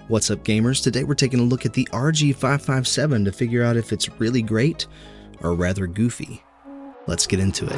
What's up, gamers? Today we're taking a look at the RG557 to figure out if it's really great or rather goofy. Let's get into it.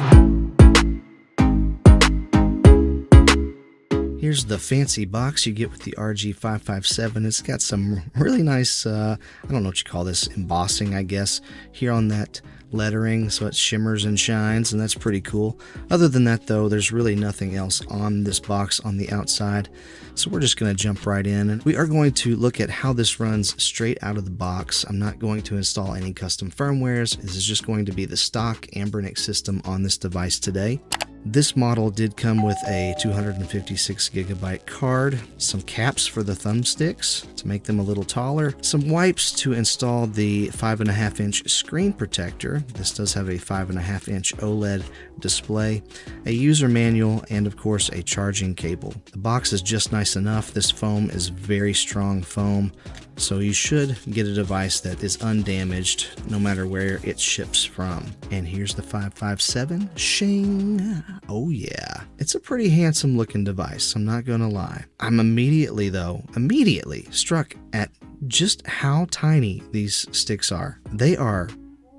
Here's the fancy box you get with the RG557. It's got some really nice, I don't know what you call this, embossing, I guess, here on that lettering, so it shimmers and shines, and that's pretty cool. Other than that, though, there's really nothing else on this box on the outside, so we're just going to jump right in, and we are going to look at how this runs straight out of the box. I'm not going to install any custom firmwares. This is just going to be the stock Anbernic system on this device today. This model did come with a 256GB card, some caps for the thumbsticks to make them a little taller, some wipes to install the 5.5-inch screen protector. This does have a 5.5-inch OLED display, a user manual, and of course a charging cable. The box is just nice enough. This foam is very strong foam, so you should get a device that is undamaged no matter where it ships from. And here's the 557. Shing! Oh yeah. It's a pretty handsome looking device, I'm not gonna lie. I'm immediately struck at just how tiny these sticks are. They are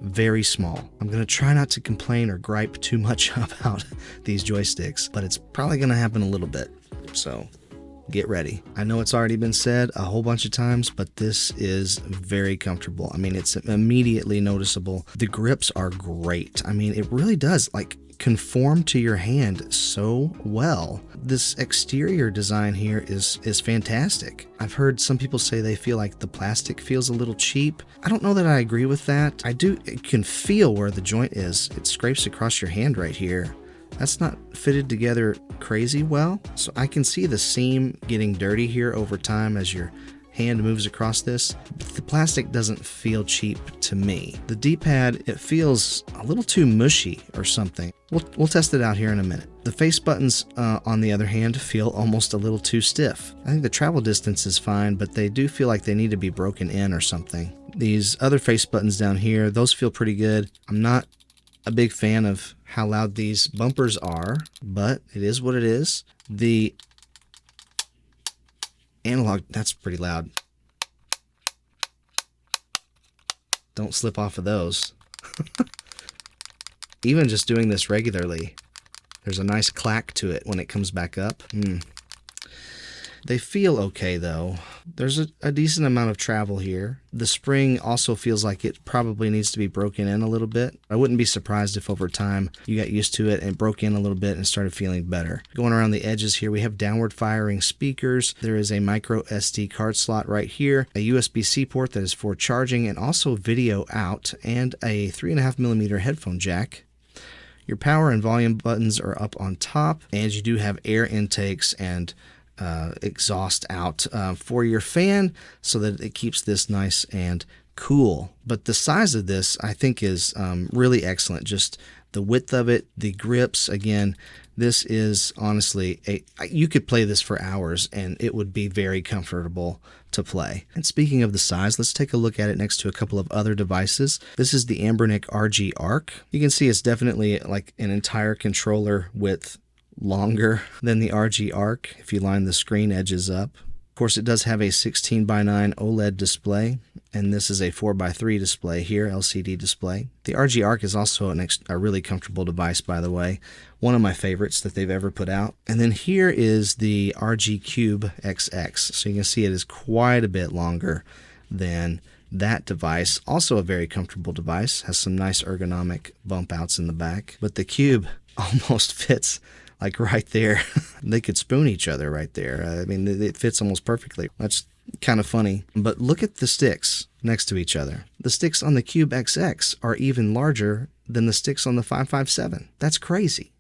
very small. I'm gonna try not to complain or gripe too much about these joysticks, but it's probably gonna happen a little bit, so get ready. I know it's already been said a whole bunch of times, but this is very comfortable. I mean, it's immediately noticeable. The grips are great. I mean, it really does conform to your hand so well. This exterior design here is fantastic. I've heard some people say they feel like the plastic feels a little cheap. I don't know that I agree with that. It can feel where the joint is. It scrapes across your hand right here. That's not fitted together crazy well, so I can see the seam getting dirty here over time as your hand moves across this. The plastic doesn't feel cheap to me. The D-pad, it feels a little too mushy or something. We'll test it out here in a minute. The face buttons, on the other hand, feel almost a little too stiff. I think the travel distance is fine, but they do feel like they need to be broken in or something. These other face buttons down here, those feel pretty good. I'm not a big fan of how loud these bumpers are, but it is what it is. The analog, that's pretty loud. Don't slip off of those. Even just doing this regularly, there's a nice clack to it when it comes back up. They feel okay though. There's a decent amount of travel here. The spring also feels like it probably needs to be broken in a little bit. I wouldn't be surprised if over time you got used to it and broke in a little bit and started feeling better. Going around the edges here, we have downward firing speakers. There is a micro SD card slot right here, a USB-C port that is for charging and also video out, and a 3.5mm headphone jack. Your power and volume buttons are up on top, and you do have air intakes and exhaust out for your fan so that it keeps this nice and cool. But the size of this, I think, is really excellent. Just the width of it, the grips, again, this is honestly, you could play this for hours and it would be very comfortable to play. And speaking of the size, let's take a look at it next to a couple of other devices. This is the Anbernic RG Arc. You can see it's definitely like an entire controller width longer than the RG Arc if you line the screen edges up. Of course, it does have a 16:9 OLED display, and this is a 4:3 display here, LCD display. The RG Arc is also a really comfortable device, by the way. One of my favorites that they've ever put out. And then here is the RG Cube XX. So you can see it is quite a bit longer than that device. Also a very comfortable device. Has some nice ergonomic bump outs in the back. But the Cube almost fits like right there. They could spoon each other right there. I mean, it fits almost perfectly. That's kind of funny. But look at the sticks next to each other. The sticks on the Cube XX are even larger than the sticks on the 557. That's crazy.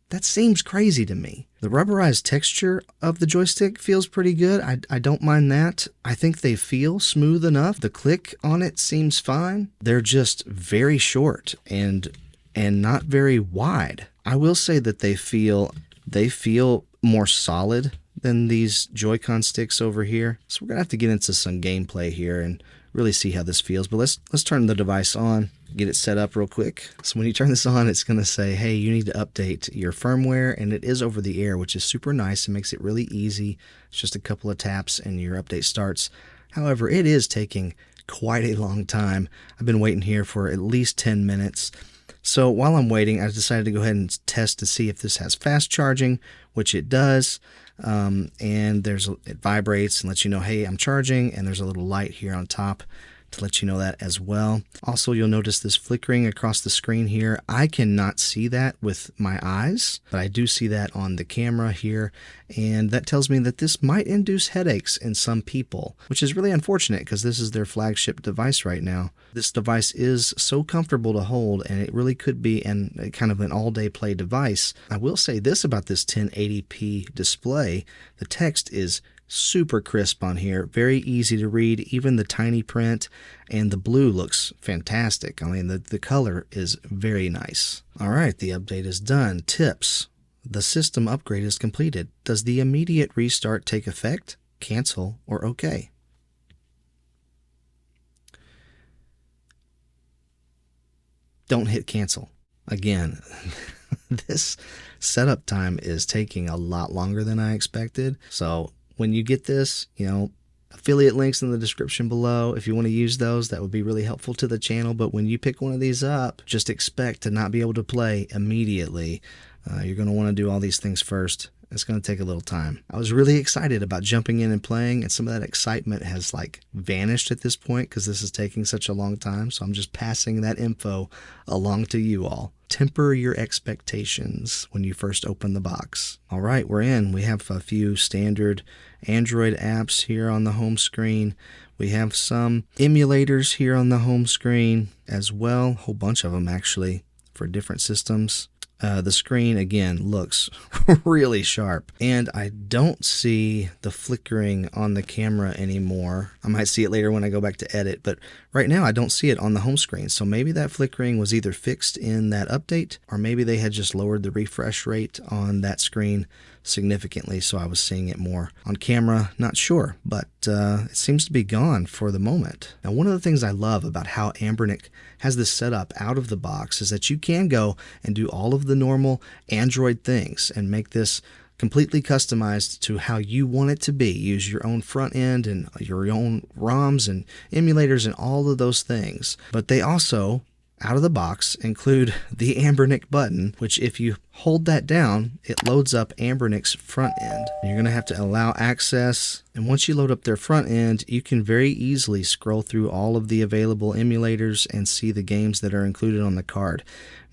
That seems crazy to me. The rubberized texture of the joystick feels pretty good. I don't mind that. I think they feel smooth enough. The click on it seems fine. They're just very short and not very wide. I will say that they feel more solid than these Joy-Con sticks over here. So we're gonna have to get into some gameplay here and really see how this feels. But let's turn the device on, get it set up real quick. So when you turn this on, it's gonna say, hey, you need to update your firmware, and it is over the air, which is super nice. It makes it really easy. It's just a couple of taps and your update starts. However, it is taking quite a long time. I've been waiting here for at least 10 minutes. So while I'm waiting, I decided to go ahead and test to see if this has fast charging, which it does. And it vibrates and lets you know, hey, I'm charging, and there's a little light here on top to let you know that as well. Also, you'll notice this flickering across the screen here. I cannot see that with my eyes, but I do see that on the camera here, and that tells me that this might induce headaches in some people, which is really unfortunate because this is their flagship device right now. This device is so comfortable to hold, and it really could be kind of an all-day play device. I will say this about this 1080p display: the text is super crisp on here, very easy to read, even the tiny print, and the blue looks fantastic. I mean, the color is very nice. All right, the update is done. Tips: the system upgrade is completed. Does the immediate restart take effect, cancel, or okay? Don't hit cancel. Again, this setup time is taking a lot longer than I expected. So when you get this, affiliate links in the description below. If you want to use those, that would be really helpful to the channel. But when you pick one of these up, just expect to not be able to play immediately. You're going to want to do all these things first. It's going to take a little time. I was really excited about jumping in and playing, and some of that excitement has vanished at this point because this is taking such a long time. So I'm just passing that info along to you all. Temper your expectations when you first open the box. All right, we're in. We have a few standard Android apps here on the home screen. We have some emulators here on the home screen as well. A whole bunch of them actually for different systems. The screen, again, looks really sharp, and I don't see the flickering on the camera anymore. I might see it later when I go back to edit, but right now I don't see it on the home screen. So maybe that flickering was either fixed in that update, or maybe they had just lowered the refresh rate on that screen significantly, so I was seeing it more on camera. Not sure, but it seems to be gone for the moment. Now, one of the things I love about how Anbernic has this set up out of the box is that you can go and do all of the normal Android things and make this completely customized to how you want it to be. Use your own front end and your own ROMs and emulators and all of those things. But they also, out of the box, include the Anbernic button, which if you hold that down, it loads up Anbernic's front end. You're going to have to allow access, and once you load up their front end, you can very easily scroll through all of the available emulators and see the games that are included on the card.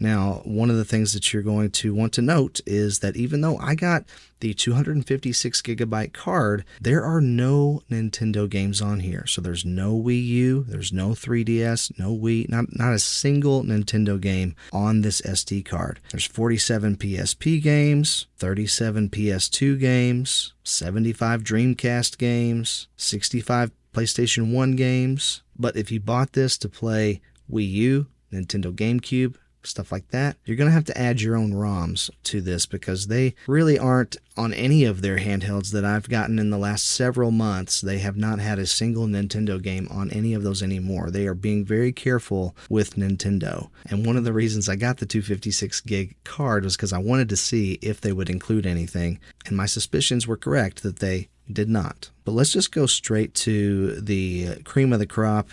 Now, one of the things that you're going to want to note is that even though I got the 256 gigabyte card, there are no Nintendo games on here. So there's no Wii U, there's no 3DS, no Wii, not a single Nintendo game on this SD card. There's 47 PSP games, 37 PS2 games, 75 Dreamcast games, 65 PlayStation 1 games. But if you bought this to play Wii U, Nintendo GameCube, stuff like that, you're going to have to add your own ROMs to this because they really aren't on any of their handhelds that I've gotten in the last several months. They have not had a single Nintendo game on any of those anymore. They are being very careful with Nintendo. And one of the reasons I got the 256 gig card was because I wanted to see if they would include anything. And my suspicions were correct that they did not. But let's just go straight to the cream of the crop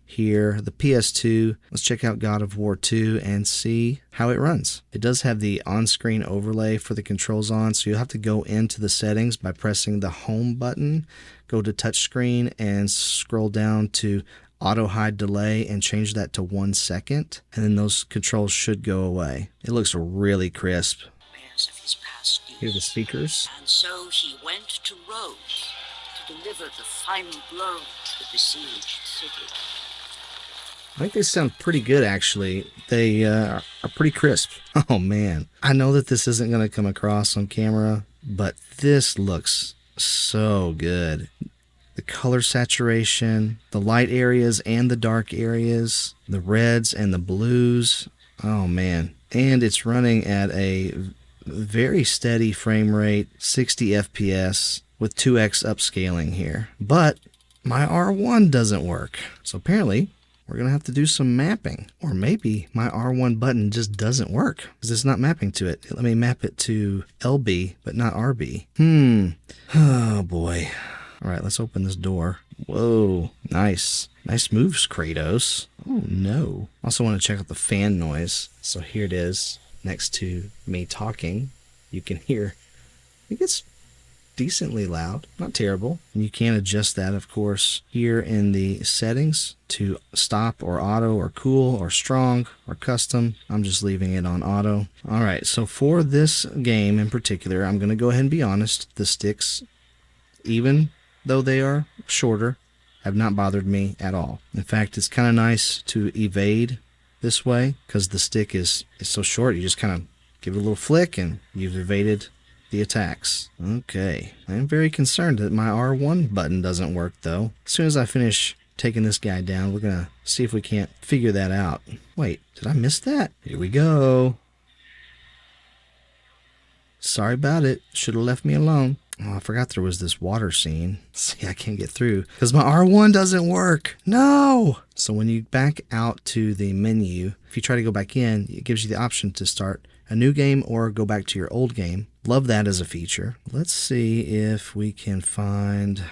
here, the PS2. Let's check out God of War 2 and see how it runs. It does have the on-screen overlay for the controls on, so you'll have to go into the settings by pressing the home button, go to touchscreen, and scroll down to auto hide delay and change that to 1 second, and then those controls should go away. It looks really crisp. Hear the speakers. And so he went to Rhodes to deliver the final blow to the besieged city. I think they sound pretty good, actually. They are pretty crisp. Oh, man. I know that this isn't going to come across on camera, but this looks so good. The color saturation, the light areas and the dark areas, the reds and the blues. Oh, man. And it's running at a Very steady frame rate, 60 FPS with 2x upscaling here. But my R1 doesn't work. So apparently we're going to have to do some mapping. Or maybe my R1 button just doesn't work because it's not mapping to it. Let me map it to LB, but not RB. Oh boy. All right, let's open this door. Whoa, nice. Nice moves, Kratos. Oh no. Also want to check out the fan noise. So here it is next to me talking. You can hear, I think it's decently loud, not terrible. And you can adjust that, of course, here in the settings to stop or auto or cool or strong or custom. I'm just leaving it on auto. All right, so for this game in particular, I'm going to go ahead and be honest. The sticks, even though they are shorter, have not bothered me at all. In fact, it's kind of nice to evade this way because the stick is so short. You just kind of give it a little flick and you've evaded the attacks. Okay, I'm very concerned that my R1 button doesn't work though. As soon as I finish taking this guy down, we're gonna see if we can't figure that out. Wait, did I miss that? Here we go. Sorry about it. Should have left me alone. Oh, I forgot there was this water scene. See, I can't get through because my R1 doesn't work. No! So when you back out to the menu, if you try to go back in, it gives you the option to start a new game or go back to your old game. Love that as a feature. Let's see if we can find,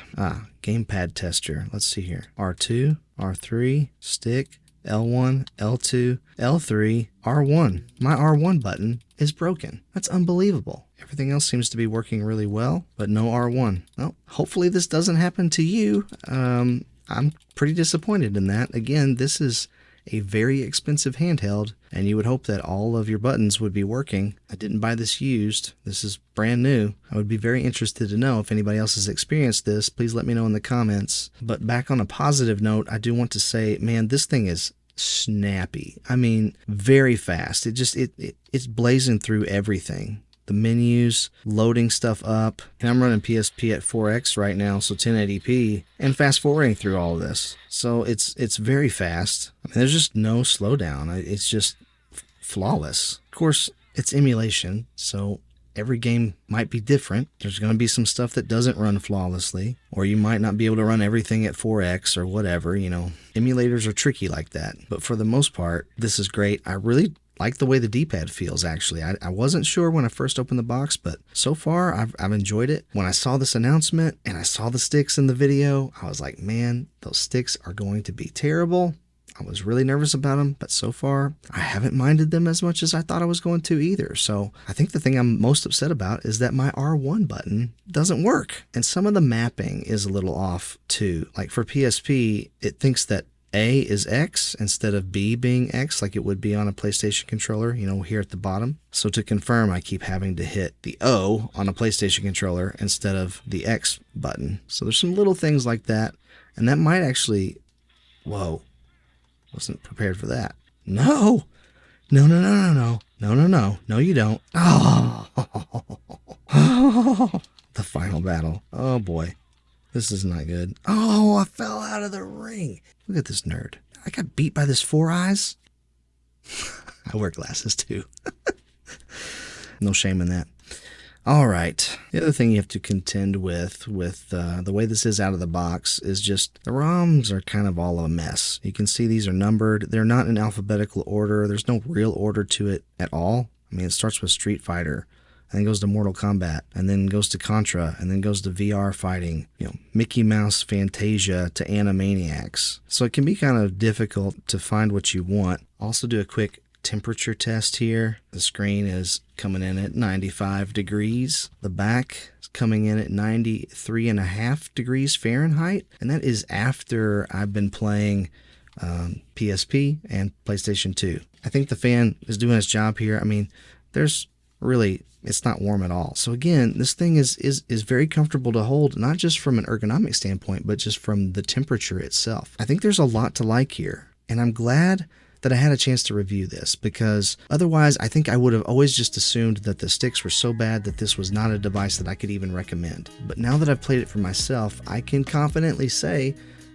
gamepad tester. Let's see here. R2, R3, stick, L1, L2, L3, R1. My R1 button is broken. That's unbelievable. Everything else seems to be working really well, but no R1. Well, hopefully this doesn't happen to you. I'm pretty disappointed in that. Again, this is a very expensive handheld, and you would hope that all of your buttons would be working. I didn't buy this used. This is brand new. I would be very interested to know if anybody else has experienced this. Please let me know in the comments. But back on a positive note, I do want to say, man, this thing is snappy. I mean, very fast. It's blazing through everything. The menus, loading stuff up. And I'm running PSP at 4X right now, so 1080p, and fast forwarding through all of this. So it's very fast. I mean, there's just no slowdown. It's just flawless. Of course, it's emulation, so every game might be different. There's going to be some stuff that doesn't run flawlessly, or you might not be able to run everything at 4X or whatever, you know. Emulators are tricky like that. But for the most part, this is great. I really like the way the D-pad feels, actually. I wasn't sure when I first opened the box, but so far I've enjoyed it. When I saw this announcement and I saw the sticks in the video, I was like, man, those sticks are going to be terrible. I was really nervous about them, but so far I haven't minded them as much as I thought I was going to either. So I think the thing I'm most upset about is that my R1 button doesn't work. And some of the mapping is a little off too. Like for PSP, it thinks that A is X instead of B being X like it would be on a PlayStation controller, you know, here at the bottom. So to confirm, I keep having to hit the O on a PlayStation controller instead of the X button. So there's some little things like that. And that might actually, whoa, wasn't prepared for that. No, no, no, no, no, no, no, no, no, no, you don't. Oh, the final battle. Oh boy. This is not good. Oh, I fell out of the ring. Look at this nerd. I got beat by this Four Eyes. I wear glasses too. No shame in that. All right. The other thing you have to contend with the way this is out of the box is just the ROMs are kind of all a mess. You can see these are numbered. They're not in alphabetical order. There's no real order to it at all. I mean, it starts with Street Fighter, and then goes to Mortal Kombat, and then goes to Contra, and then goes to VR fighting, you know, Mickey Mouse Fantasia to Animaniacs. So it can be kind of difficult to find what you want. Also do a quick temperature test here. The screen is coming in at 95 degrees. The back is coming in at 93.5 degrees Fahrenheit, and that is after I've been playing PSP and PlayStation 2. I think the fan is doing its job here. I mean, it's not warm at all. So again, this thing is very comfortable to hold, not just from an ergonomic standpoint, but just from the temperature itself. I think there's a lot to like here, and I'm glad that I had a chance to review this, because otherwise I think I would have always just assumed that the sticks were so bad that this was not a device that I could even recommend. But now that I've played it for myself, I can confidently say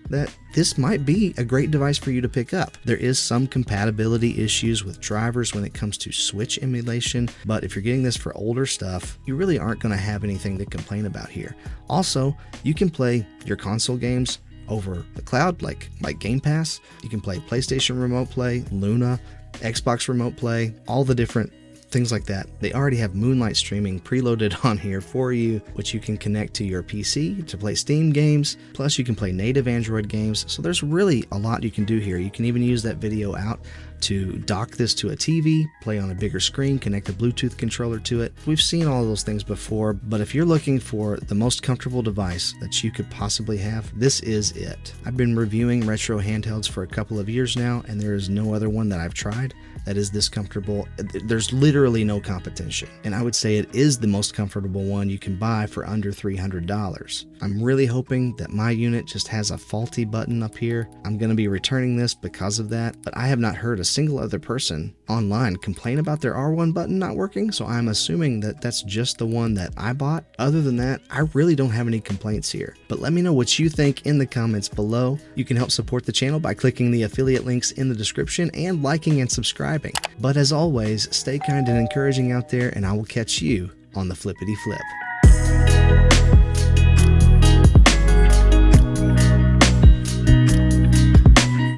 that this might be a great device for you to pick up. There is some compatibility issues with drivers when it comes to Switch emulation, but if you're getting this for older stuff, you really aren't going to have anything to complain about here. Also, you can play your console games over the cloud, like Game Pass. You can play PlayStation Remote Play, Luna, Xbox Remote Play, all the different things like that. They already have Moonlight streaming preloaded on here for you, which you can connect to your PC to play Steam games. Plus you can play native Android games. So there's really a lot you can do here. You can even use that video out to dock this to a TV, play on a bigger screen, connect a Bluetooth controller to it. We've seen all of those things before, but if you're looking for the most comfortable device that you could possibly have, this is it. I've been reviewing retro handhelds for a couple of years now, and there is no other one that I've tried that is this comfortable. There's literally no competition, and I would say it is the most comfortable one you can buy for under $300. I'm really hoping that my unit just has a faulty button up here. I'm going to be returning this because of that, but I have not heard a single other person online complain about their R1 button not working, so I'm assuming that that's just the one that I bought. Other than that, I really don't have any complaints here. But let me know what you think in the comments below. You can help support the channel by clicking the affiliate links in the description and liking and subscribing. But as always, stay kind and encouraging out there, and I will catch you on the flippity flip.